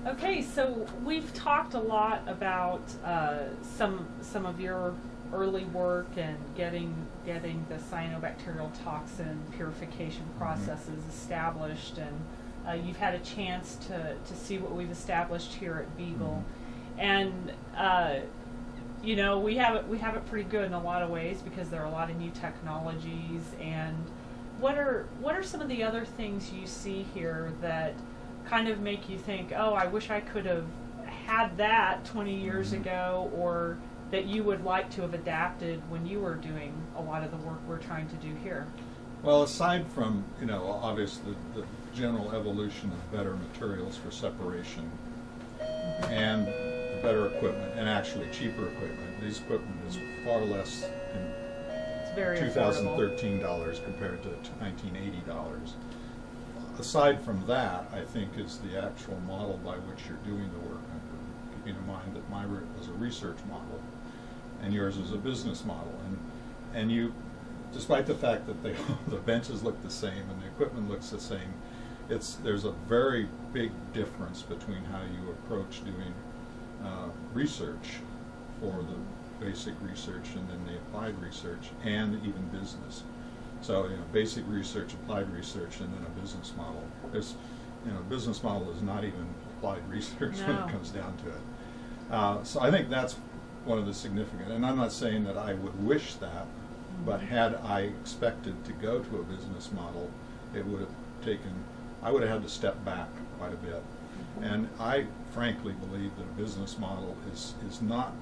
Okay, so we've talked a lot about some of your early work and getting the cyanobacterial toxin purification processes established, and you've had a chance to see what we've established here at Beagle, and you know, we have it pretty good in a lot of ways because there are a lot of new technologies. And what are some of the other things you see here that kind of make you think, oh, I wish I could have had that 20 years ago, or that you would like to have adapted when you were doing a lot of the work we're trying to do here? Well, aside from, you know, obviously the general evolution of better materials for separation and better equipment, and actually cheaper equipment. This equipment is far less in It's very $2013 compared to $1980. Aside from that, I think is the actual model by which you're doing the work. Keeping in mind that my was a research model, and yours is a business model, and you, despite the fact that the benches look the same and the equipment looks the same, there's a very big difference between how you approach doing research for the basic research and then the applied research and even business. So, you know, basic research, applied research, and then a business model. There's, you know, business model is not even applied research when it comes down to it. So I think that's one of the significant, and I'm not saying that I would wish that, but had I expected to go to a business model, it would have taken, I would have had to step back quite a bit. And I frankly believe that a business model is not,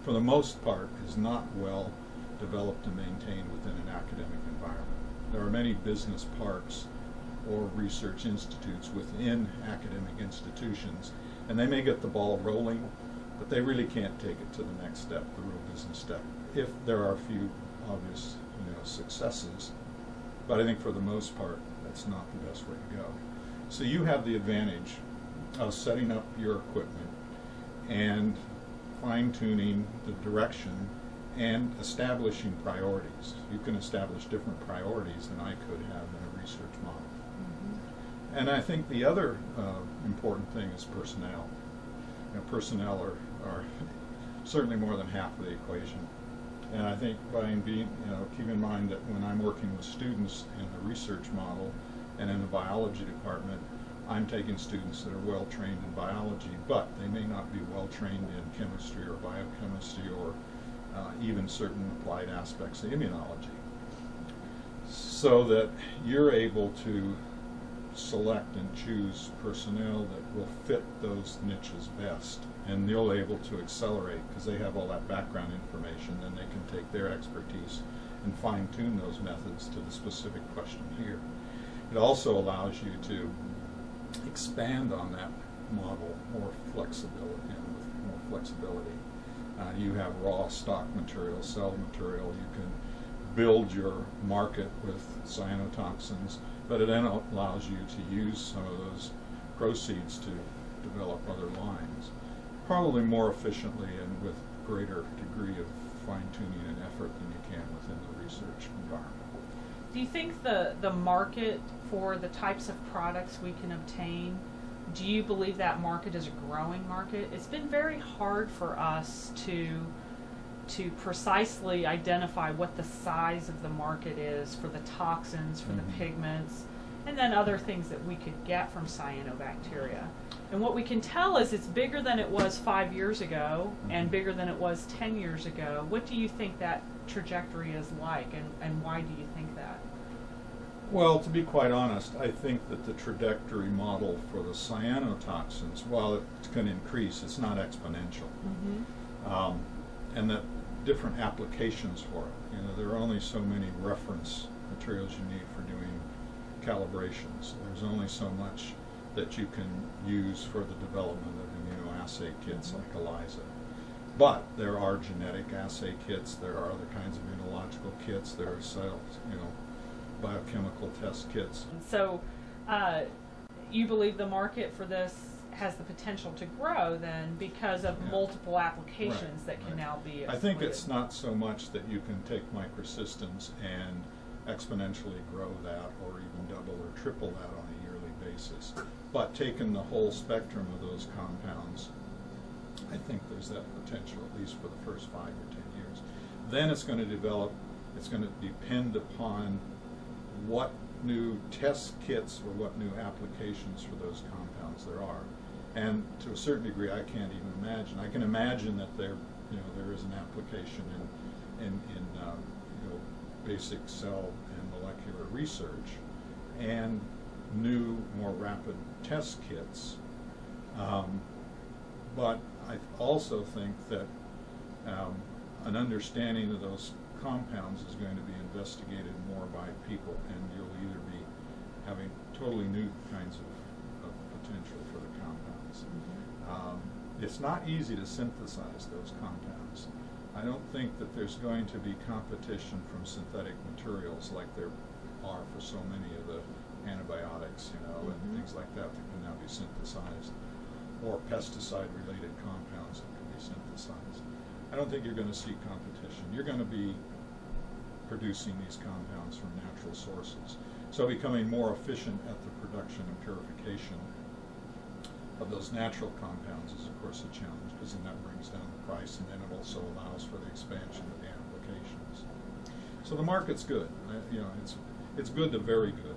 for the most part, is not well developed and maintained within an academic environment. There are many business parks or research institutes within academic institutions, and they may get the ball rolling, but they really can't take it to the next step, the real business step, if there are a few obvious, you know, successes. But I think for the most part, that's not the best way to go. So you have the advantage of setting up your equipment and fine-tuning the direction and establishing priorities. You can establish different priorities than I could have in a research model. And I think the other important thing is personnel. You know, personnel are certainly more than half of the equation. And I think by being, you know, keep in mind that when I'm working with students in the research model and in the biology department, I'm taking students that are well trained in biology, but they may not be well trained in chemistry or biochemistry or even certain applied aspects of immunology. So that you're able to select and choose personnel that will fit those niches best, and you're able to accelerate because they have all that background information, and they can take their expertise and fine-tune those methods to the specific question here. It also allows you to expand on that model more flexibility, with more flexibility. You have raw stock material, cell material. You can build your market with cyanotoxins, but it then allows you to use some of those proceeds to develop other lines, probably more efficiently and with greater degree of fine-tuning and effort than you can within the research environment. Do you think the market for the types of products we can obtain, do you believe that market is a growing market? It's been very hard for us to precisely identify what the size of the market is for the toxins, for the pigments, and then other things that we could get from cyanobacteria. And what we can tell is it's bigger than it was 5 years ago and bigger than it was 10 years ago. What do you think that trajectory is like, and why do you think that? Well, to be quite honest, I think that the trajectory model for the cyanotoxins, while it can increase, it's not exponential. And that different applications for it. You know, there are only so many reference materials you need for doing calibrations. There's only so much that you can use for the development of immunoassay kits like ELISA. But there are genetic assay kits, there are other kinds of immunological kits, there are cells, you know, biochemical test kits. So you believe the market for this has the potential to grow then because of multiple applications that can now be exploited? I think it's not so much that you can take microsystems and exponentially grow that or even double or triple that on a yearly basis. But taking the whole spectrum of those compounds, I think there's that potential, at least for the first 5 or 10 years. Then it's going to develop, it's going to depend upon what new test kits or what new applications for those compounds there are. And to a certain degree, I can't even imagine. I can imagine that there is an application in basic cell and molecular research and new, more rapid test kits. But I also think that an understanding of those compounds is going to be investigated more by people, and you'll either be having totally new kinds of potential for the compounds. It's not easy to synthesize those compounds. I don't think that there's going to be competition from synthetic materials like there are for so many of the antibiotics, and things like that can now be synthesized, or pesticide-related compounds that can be synthesized. I don't think you're going to see competition. You're going to be producing these compounds from natural sources. So becoming more efficient at the production and purification of those natural compounds is, of course, a challenge, because then that brings down the price, and then it also allows for the expansion of the applications. So the market's good. It's good to very good.